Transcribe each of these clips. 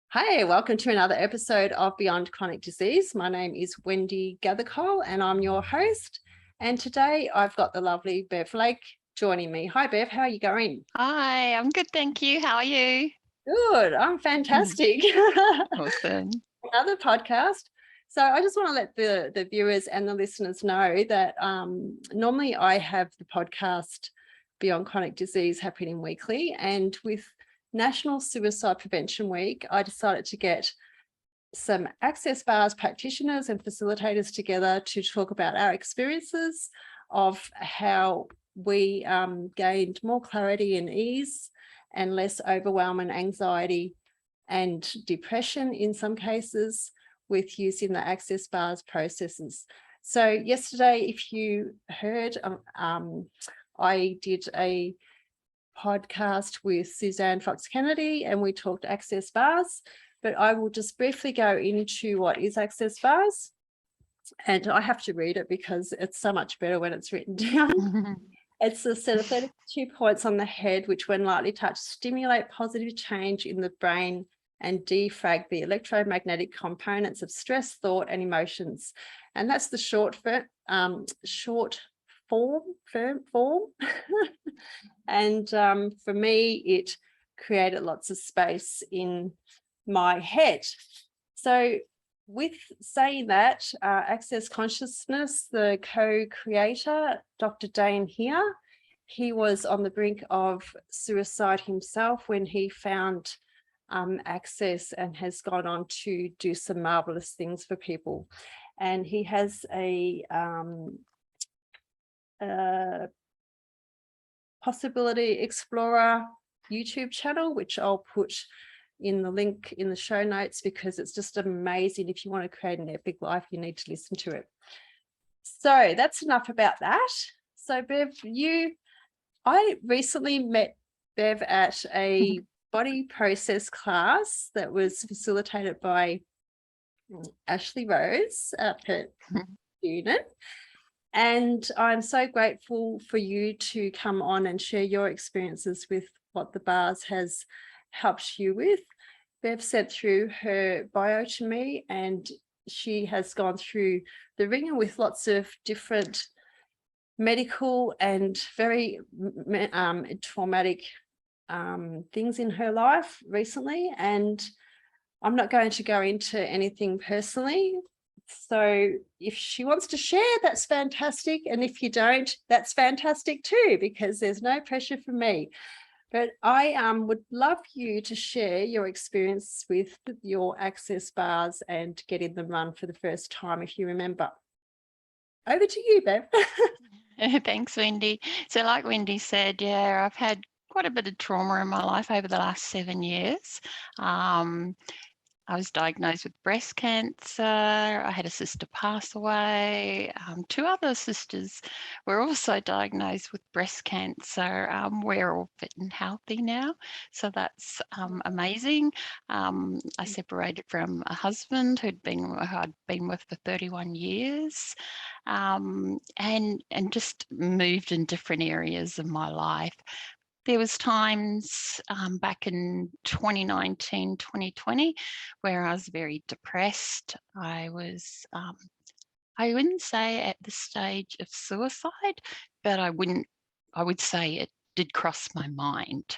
Hi, welcome to another episode of Beyond Chronic Disease. My name is Wendy Gathercole and I'm your host. And today I've got the lovely Bev Lake joining me. Hi, Bev. How are you going? Hi, I'm good, thank you. How are you? Good. I'm fantastic. Awesome. Another podcast. So I just want to let the viewers and the listeners know that normally I have the podcast Beyond Chronic Disease happening weekly, and with National Suicide Prevention Week, I decided to get some Access Bars practitioners and facilitators together to talk about our experiences of how we gained more clarity and ease and less overwhelm and anxiety and depression in some cases with using the Access Bars processes. So yesterday, if you heard, I did a podcast with Suzanne Fox Kennedy and we talked Access Bars, but I will just briefly go into what is Access Bars. And I have to read it because it's so much better when it's written down. It's a set of 32 points on the head, which when lightly touched, stimulate positive change in the brain and defrag the electromagnetic components of stress, thought, and emotions. And that's the short form. And for me, it created lots of space in my head. So with saying that, Access Consciousness, the co-creator, Dr. Dane here, he was on the brink of suicide himself when he found Access and has gone on to do some marvelous things for people. And he has a Possibility Explorer YouTube channel, which I'll put in the link in the show notes because it's just amazing. If you want to create an epic life, you need to listen to it. So that's enough about that. So Bev, I recently met Bev at a body process class that was facilitated by Ashley Rose at her unit. And I'm so grateful for you to come on and share your experiences with what the bars has helped you with. Bev sent through her bio to me and she has gone through the ringer with lots of different medical and very traumatic things in her life recently. And I'm not going to go into anything personally. So if she wants to share, that's fantastic. And if you don't, that's fantastic too, because there's no pressure from me. But I would love you to share your experience with your Access Bars and getting them run for the first time, if you remember. Over to you, Bev. Thanks, Wendy. So like Wendy said, yeah, I've had quite a bit of trauma in my life over the last 7 years. I was diagnosed with breast cancer. I had a sister pass away. 2 other sisters were also diagnosed with breast cancer. We're all fit and healthy now, so that's amazing. I separated from a husband who I'd been with for 31 years, and just moved in different areas of my life. There was times back in 2019, 2020, where I was very depressed. I was, I wouldn't say at the stage of suicide, but I would say it did cross my mind.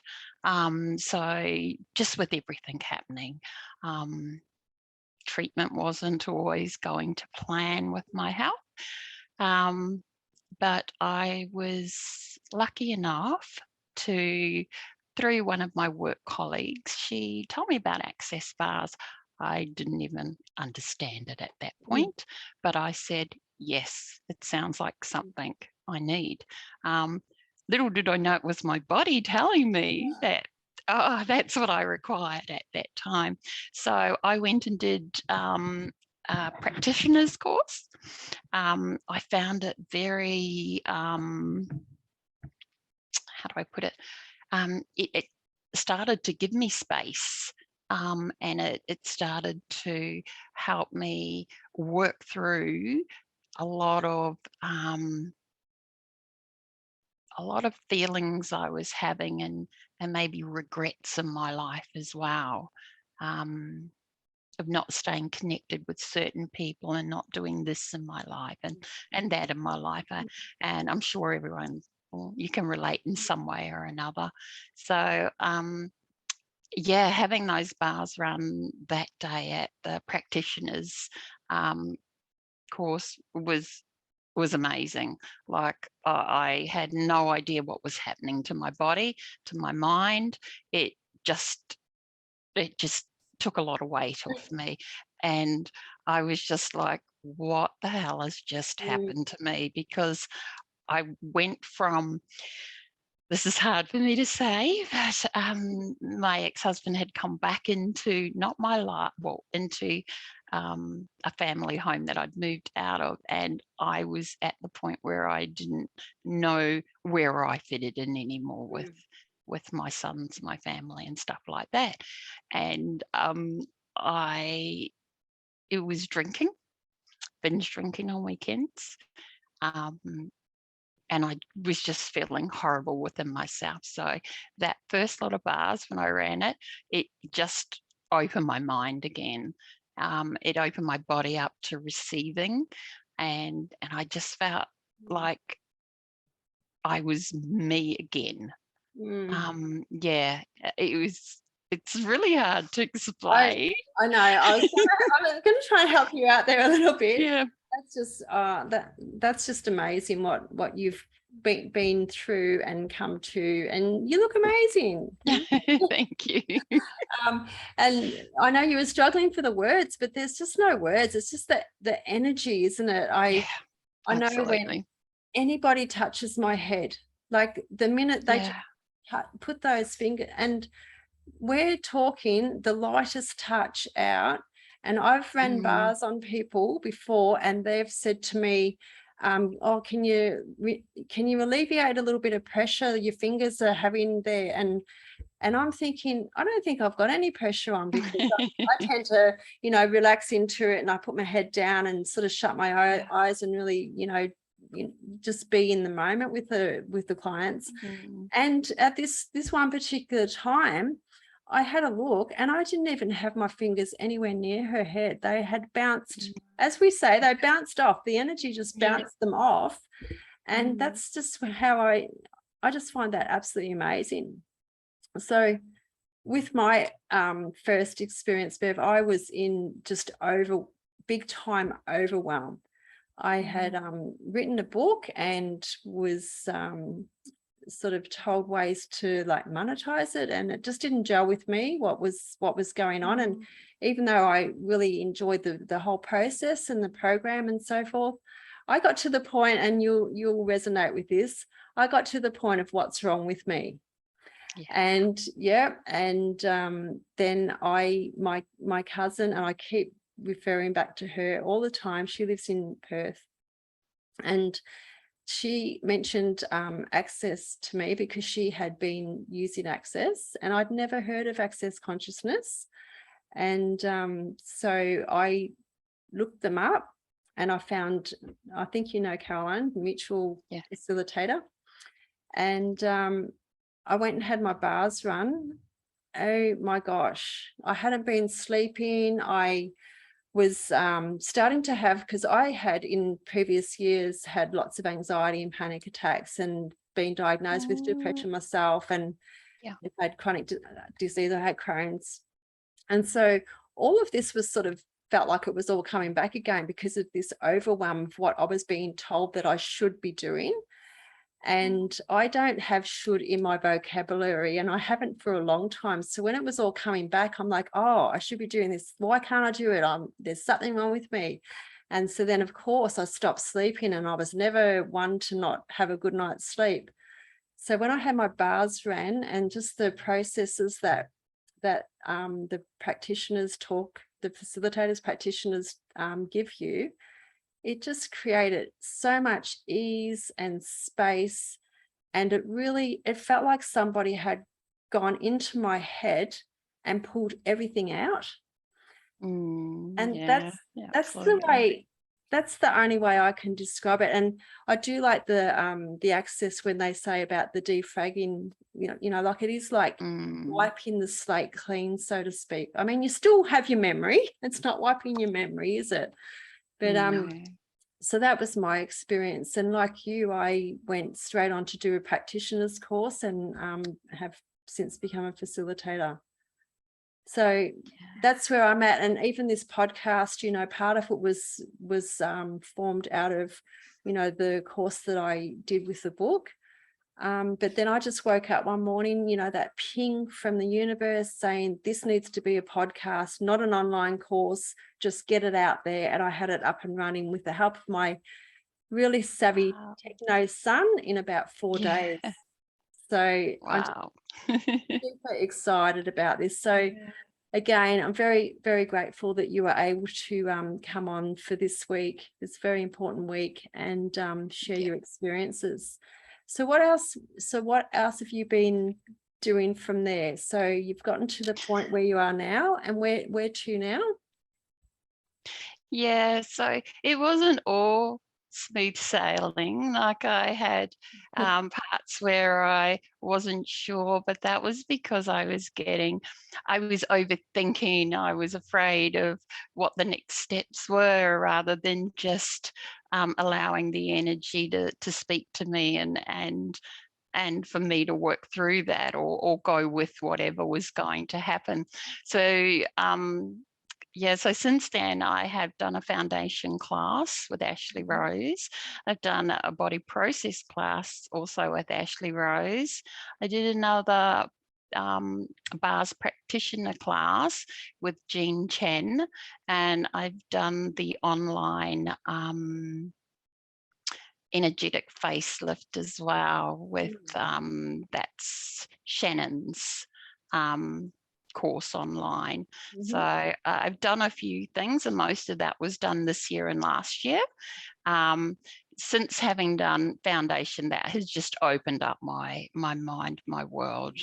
So just with everything happening, treatment wasn't always going to plan with my health. But I was lucky enough through one of my work colleagues, she told me about Access Bars. I didn't even understand it at that point, but I said, yes, it sounds like something I need. Little did I know it was my body telling me that, oh, that's what I required at that time. So I went and did a practitioner's course. I found it very, how do I put it? It started to give me space, and it started to help me work through a lot of feelings I was having, and maybe regrets in my life as well, of not staying connected with certain people and not doing this in my life and that in my life. And I'm sure everyone, well, you can relate in some way or another. So yeah, having those bars run that day at the practitioners course was amazing. Like I had no idea what was happening to my body, to my mind. It just took a lot of weight off me, and I was just like, what the hell has just happened to me? Because I went from, this is hard for me to say, but my ex-husband had come back into, not my life, well, into a family home that I'd moved out of, and I was at the point where I didn't know where I fitted in anymore with my sons, my family, and stuff like that. And it was drinking, binge drinking on weekends. And I was just feeling horrible within myself. So that first lot of bars, when I ran it, it just opened my mind again. It opened my body up to receiving, and I just felt like I was me again. Yeah, it's really hard to explain. I know. I'm going to try and help you out there a little bit. Yeah. That's just that's just amazing what you've been through and come to, and you look amazing. Thank you. And I know you were struggling for the words, but there's just no words. It's just that the energy, isn't it? I know absolutely. when anybody touches my head, like the minute they put those fingers, and we're talking the lightest touch out. And I've ran bars on people before, and they've said to me, oh, can you alleviate a little bit of pressure your fingers are having there? And I'm thinking, I don't think I've got any pressure on, because I tend to, relax into it, and I put my head down and sort of shut my eyes and really, just be in the moment with the clients. And at this one particular time, I had a look, and I didn't even have my fingers anywhere near her head. They had bounced, as we say, they bounced off. The energy just bounced them off. And that's just how I just find that absolutely amazing. So with my first experience, Bev, I was in just big time overwhelm. I had written a book and was sort of told ways to like monetize it, and it just didn't gel with me what was going on. And even though I really enjoyed the whole process and the program and so forth, I got to the point, and you'll resonate with this, I got to the point of what's wrong with me. And then my cousin, and I keep referring back to her all the time, she lives in Perth, and she mentioned Access to me, because she had been using Access, and I'd never heard of Access Consciousness. And so I looked them up, and I found, I think Caroline, mutual facilitator. And I went and had my bars run. Oh my gosh, I hadn't been sleeping. I was starting to have, because I had in previous years had lots of anxiety and panic attacks, and been diagnosed with depression myself, and I've had chronic disease. I had Crohn's. And so all of this was sort of felt like it was all coming back again, because of this overwhelm of what I was being told that I should be doing. And I don't have should in my vocabulary, and I haven't for a long time. So when it was all coming back, I'm like, oh, I should be doing this. Why can't I do it? There's something wrong with me. And so then, of course, I stopped sleeping, and I was never one to not have a good night's sleep. So when I had my bars ran, and just the processes that the practitioners the facilitators, practitioners give you, it just created so much ease and space. And it felt like somebody had gone into my head and pulled everything out. And that's the way that's the only way I can describe it. And I do like the access when they say about the defragging, like it is like wiping the slate clean, so to speak. I mean, you still have your memory. It's not wiping your memory, is it? But so that was my experience. And like you, I went straight on to do a practitioner's course and have since become a facilitator. So that's where I'm at. And even this podcast, part of it was formed out of, the course that I did with the book. But then I just woke up one morning, that ping from the universe saying this needs to be a podcast, not an online course, just get it out there. And I had it up and running with the help of my really savvy techno son in about 4 days. So I'm super excited about this. So again, I'm very, very grateful that you were able to come on for this week, this very important week, and share your experiences. So what else have you been doing from there? So you've gotten to the point where you are now, and where to now? Yeah, so it wasn't all smooth sailing. Like I had parts where I wasn't sure, but that was because I was overthinking. I was afraid of what the next steps were rather than just allowing the energy to speak to me and for me to work through that or go with whatever was going to happen. So so since then I have done a foundation class with Ashley Rose. I've done a body process class also with Ashley Rose. I did another bars practitioner class with Jean Chen, and I've done the online energetic facelift as well with that's Shannon's course online. So I've done a few things, and most of that was done this year and last year. Since having done foundation, that has just opened up my mind, my world.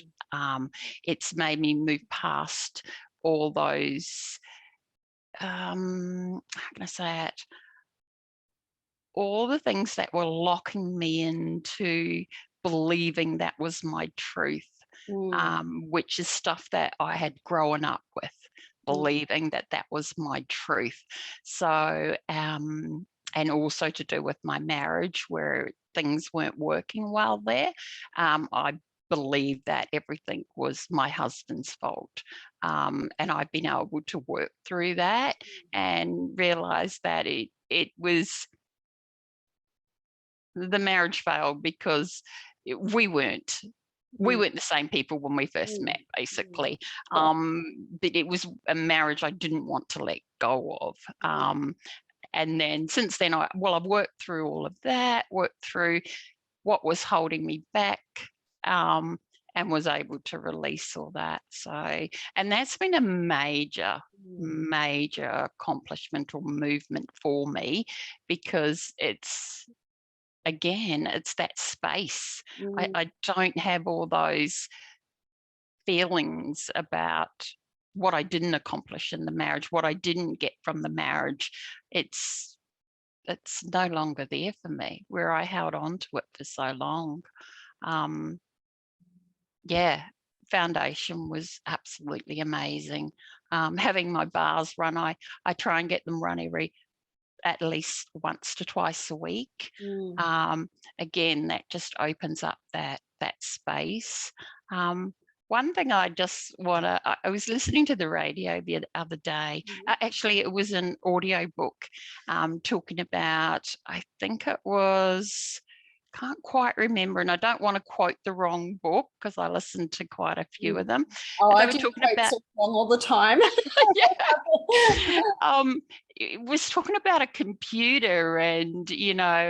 It's made me move past all those how can I say it, all the things that were locking me into believing that was my truth, which is stuff that I had grown up with, believing that was my truth. So, and also to do with my marriage where things weren't working well there. I believed that everything was my husband's fault. And I've been able to work through that and realize that it was, the marriage failed because we weren't the same people when we first met, basically. But it was a marriage I didn't want to let go of. And then since then, I've worked through all of that, worked through what was holding me back, and was able to release all that. So, and that's been a major accomplishment or movement for me, because it's that space. I don't have all those feelings about what I didn't accomplish in the marriage, what I didn't get from the marriage. It's no longer there for me, where I held on to it for so long. Foundation was absolutely amazing. Having my bars run, I try and get them run at least once to twice a week. Again, that just opens up that space. One thing I just want to, I was listening to the radio the other day. Actually, it was an audio book talking about, I think it was, can't quite remember, and I don't want to quote the wrong book because I listened to quite a few of them. I do quote so wrong all the time. It was talking about a computer, and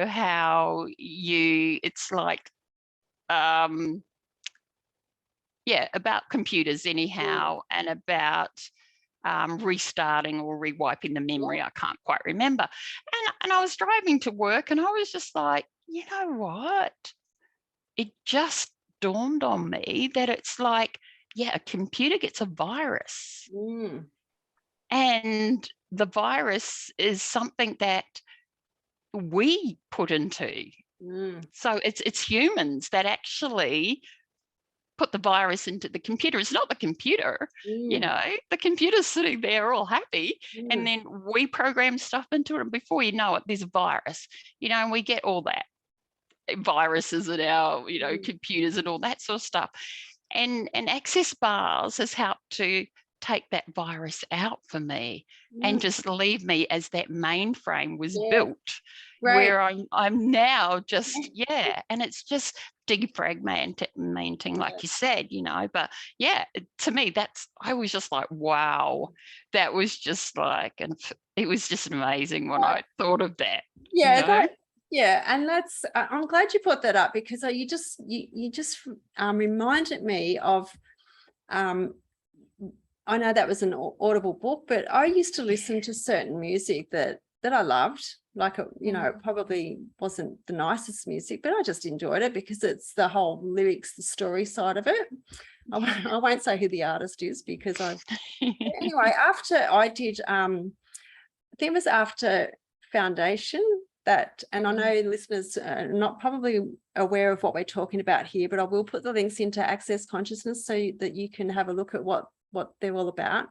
how it's like about computers anyhow, and about restarting or rewiping the memory. I can't quite remember. And I was driving to work, and I was just like, you know what? It just dawned on me that it's like, a computer gets a virus. And the virus is something that we put into. So it's humans that actually put the virus into the computer. It's not the computer, the computer's sitting there all happy, and then we program stuff into it, and before you know it, there's a virus, and we get all that viruses in our, computers and all that sort of stuff. And Access Bars has helped to take that virus out for me and just leave me as that mainframe was built, where I'm now just, and it's just defragmenting, like you said, but to me, I was just like, wow, that was just like, and it was just amazing when I thought of that. And that's, I'm glad you brought that up, because you just reminded me of, I know that was an Audible book, but I used to listen to certain music that I loved, like, it probably wasn't the nicest music, but I just enjoyed it because it's the whole lyrics, the story side of it. I won't say who the artist is because anyway, after I did, I think it was after Foundation, and I know listeners are not probably aware of what we're talking about here, but I will put the links into Access Consciousness so that you can have a look at what they're all about.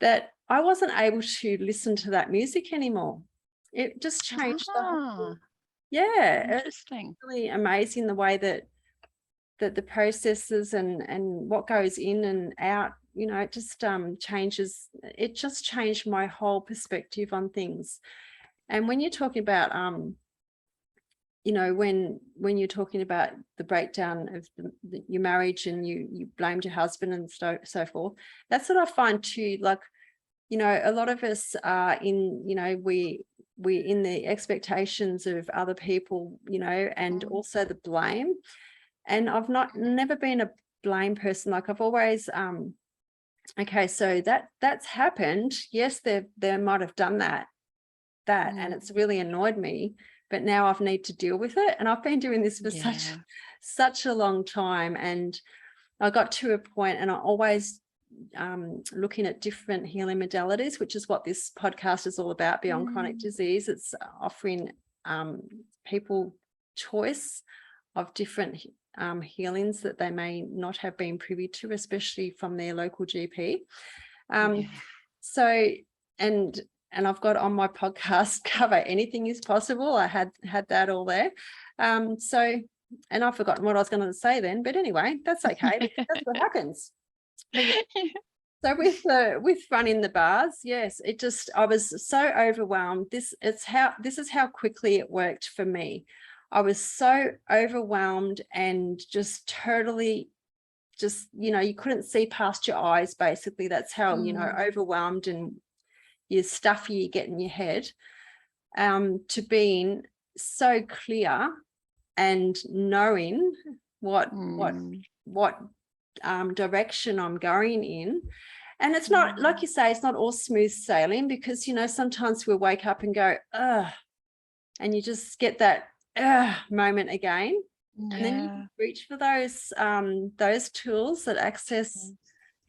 That I wasn't able to listen to that music anymore. It just changed the whole, interesting. it's really amazing the way that the processes and what goes in and out, it just changes. It just changed my whole perspective on things. And when you're talking about, when you're talking about the breakdown of your marriage and you blamed your husband and so forth, that's what I find too. Like, a lot of us are in, we're in the expectations of other people, and also the blame. And I've never been a blame person. Like, I've always, okay, so that's happened. Yes, they might have done that. And it's really annoyed me, but now I need to deal with it. And I've been doing this for such a long time, and I got to a point, and I always looking at different healing modalities, which is what this podcast is all about, Beyond Chronic Disease. It's offering people choice of different healings that they may not have been privy to, especially from their local GP. So, and I've got on my podcast cover, anything is possible. I had that all there. So, and I've forgotten what I was going to say then, but anyway, that's okay. Because that's what happens. So with running the bars, yes, I was so overwhelmed. This is how quickly it worked for me. I was so overwhelmed and just totally, you couldn't see past your eyes. Basically, that's how overwhelmed and your stuffy you get in your head, to being so clear and knowing what direction I'm going in. And it's not, like you say, it's not all smooth sailing, because sometimes we wake up and go, ugh, and you just get that moment again. And then you reach for those tools that Access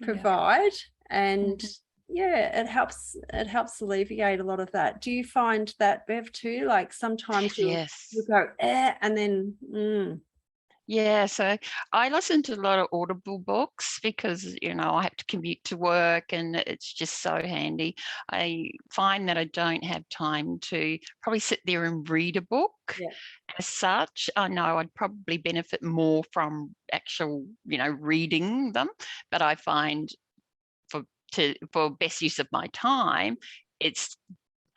provide, and it helps alleviate a lot of that. Do you find that, Bev, too? Like, sometimes you go and then so I listen to a lot of Audible books because I have to commute to work, and it's just so handy. I find that I don't have time to probably sit there and read a book as such. I know I'd probably benefit more from actual reading them, but I find for best use of my time, it's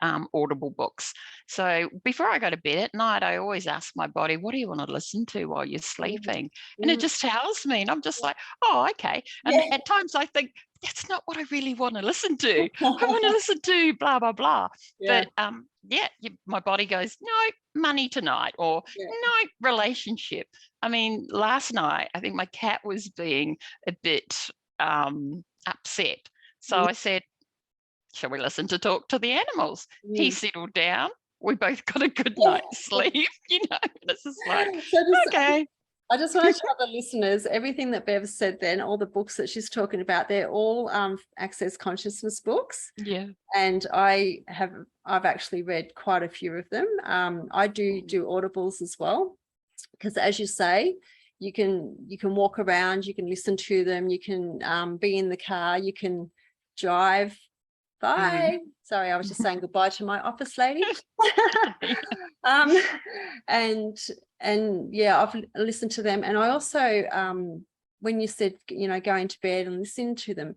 Audible books. So before I go to bed at night, I always ask my body, what do you want to listen to while you're sleeping? And it just tells me, and I'm just like, oh, okay. And at times I think, that's not what I really want to listen to. I want to listen to blah, blah, blah. But my body goes, no, money tonight, or no, relationship. I mean, last night, I think my cat was being a bit upset. So I said, shall we listen to Talk to the Animals? He settled down. We both got a good night's sleep, and it's just like, okay. I just want to tell the listeners everything that Bev said then, all the books that she's talking about, they're all Access Consciousness books. Yeah. And I've actually read quite a few of them. I do audibles as well, because as you say, you can walk around, you can listen to them, you can be in the car, you can drive. Bye. Sorry, I was just saying goodbye to my office lady. And yeah, I've listened to them. And I also, when you said, going to bed and listening to them,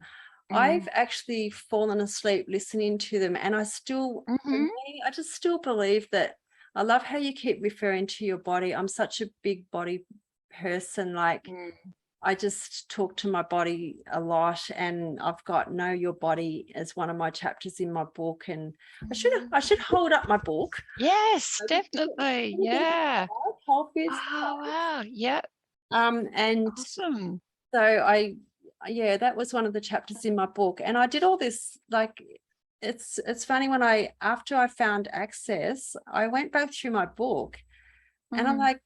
I've actually fallen asleep listening to them. And I still, for me, I just still believe that. I love how you keep referring to your body. I'm such a big body person. Like, I just talk to my body a lot, and I've got Know Your Body as one of my chapters in my book. And I should hold up my book. Yes, definitely. Yeah. Oh, wow. Yeah. And awesome. So that was one of the chapters in my book. And I did all this, like, it's funny, after I found Access, I went back through my book and I'm like,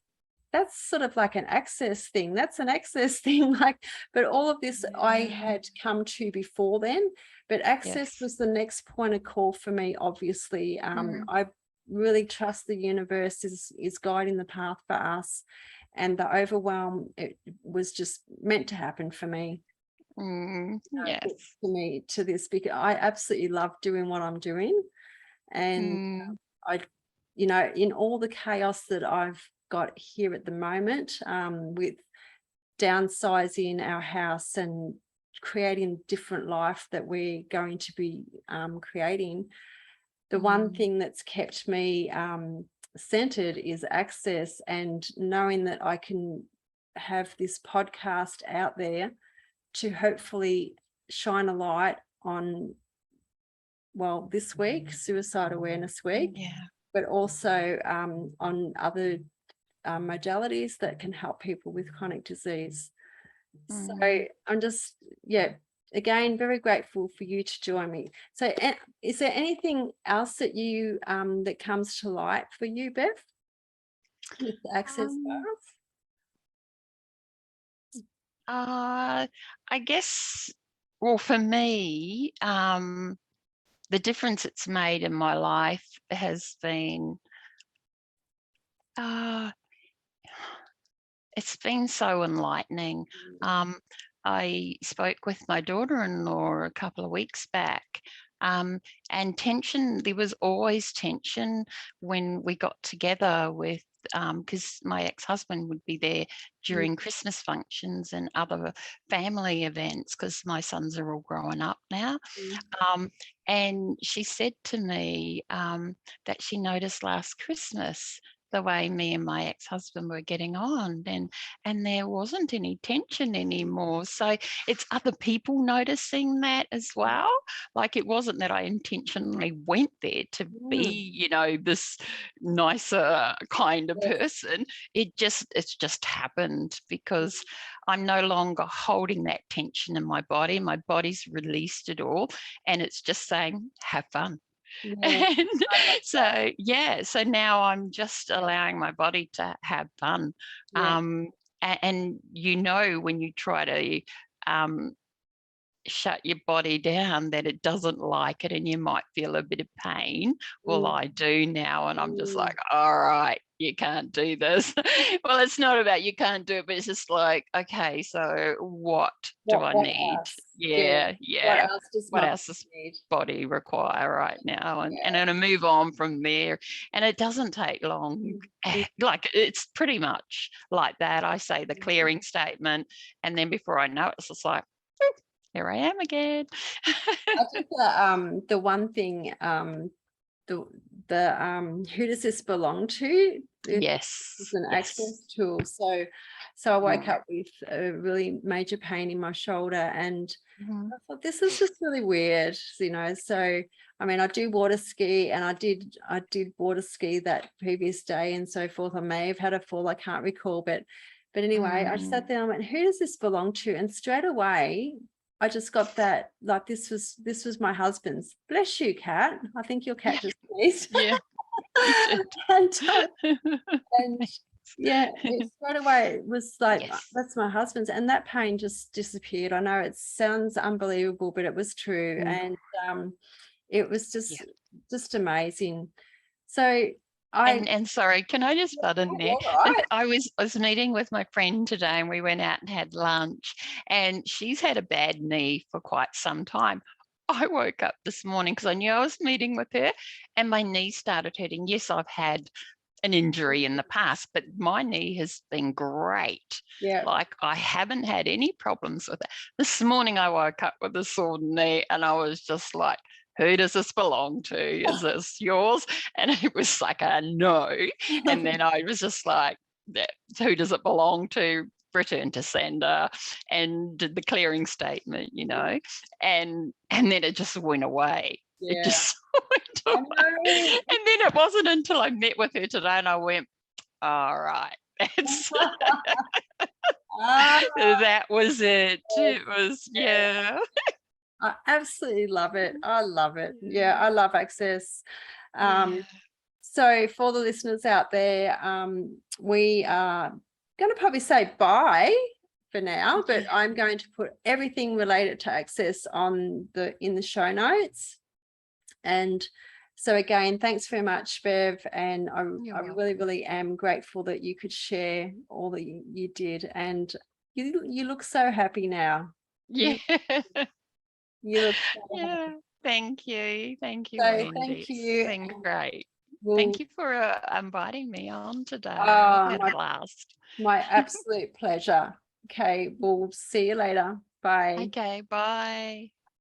that's sort of like an access thing. That's an access thing. Like, but all of this I had come to before then, but access was the next point of call for me. Obviously, I really trust the universe is guiding the path for us, and the overwhelm, it was just meant to happen for me. Yes. For me to this, because I absolutely love doing what I'm doing, and I, in all the chaos that I've got here at the moment, with downsizing our house and creating different life that we're going to be creating, the one thing that's kept me centered is access, and knowing that I can have this podcast out there to hopefully shine a light on, well, this week, Suicide Awareness Week, but also on other modalities that can help people with chronic disease. So I'm just, again, very grateful for you to join me. So is there anything else that you that comes to light for you, Bev, with the Access I guess, well, for me, the difference it's made in my life has been, it's been so enlightening. I spoke with my daughter-in-law a couple of weeks back, and tension, there was always tension when we got together with, because my ex-husband would be there during Christmas functions and other family events, because my sons are all growing up now. And she said to me that she noticed last Christmas the way me and my ex-husband were getting on, and there wasn't any tension anymore. So it's other people noticing that as well. Like, it wasn't that I intentionally went there to be, this nicer kind of person. It's just happened because I'm no longer holding that tension in my body. My body's released it all, and it's just saying, have fun. And so now I'm just allowing my body to have fun. And when you try to shut your body down, that it doesn't like it, and you might feel a bit of pain. Well, I do now, and I'm just like, all right, you can't do this. Well, it's not about you can't do it, but it's just like, okay, so what do I need? What else does body require right now? And I'm going to move on from there. And it doesn't take long. Like, it's pretty much like that. I say the clearing statement, and then before I know it, it's just like, here I am again. I think the one thing, who does this belong to? It's an access tool. So I woke up with a really major pain in my shoulder, and I thought, this is just really weird, So I mean, I do water ski, and I did water ski that previous day and so forth. I may have had a fall, I can't recall, but anyway, I sat there and I went, who does this belong to? And straight away I just got that, like, this was my husband's. Bless you, cat. I think your cat just sneezed. Yeah. and Yeah, it straight away it was like, Yes. that's my husband's, and that pain just disappeared. I know it sounds unbelievable, but it was true. Mm. And it was Yeah. just amazing. So I And sorry, can I just butt in there? all right. I was meeting with my friend today, and we went out and had lunch, and she's had a bad knee for quite some time. I woke up this morning because I knew I was meeting with her, and my knee started hurting. Yes, I've had an injury in the past, but my knee has been great. Yeah. Like, I haven't had any problems with it. This morning I woke up with a sore knee, and I was just like, who does this belong to? Is this yours? And it was like a no. And then I was just like, who does it belong to? Return to sender, and did the clearing statement, and then it just went away. It Yeah. just went I away. know. And then it wasn't until I met with her today and I went, all right, Ah, that was it. It was, yeah. I absolutely love it. I love it. Yeah, I love Access. Yeah. So for the listeners out there, we are going to probably say bye for now, but Yeah. I'm going to put everything related to Access in the show notes. And so again, thanks very much, Bev. And I You're really, really am grateful that you could share all that you did. And you look so happy now. Yeah. You look so Yeah. happy. Thank you. Thank you, So Wendy. thank It's you. been great. We'll, Thank you for inviting me on today. I've had a blast. my absolute pleasure. Okay, we'll see you later. Bye. Okay, bye.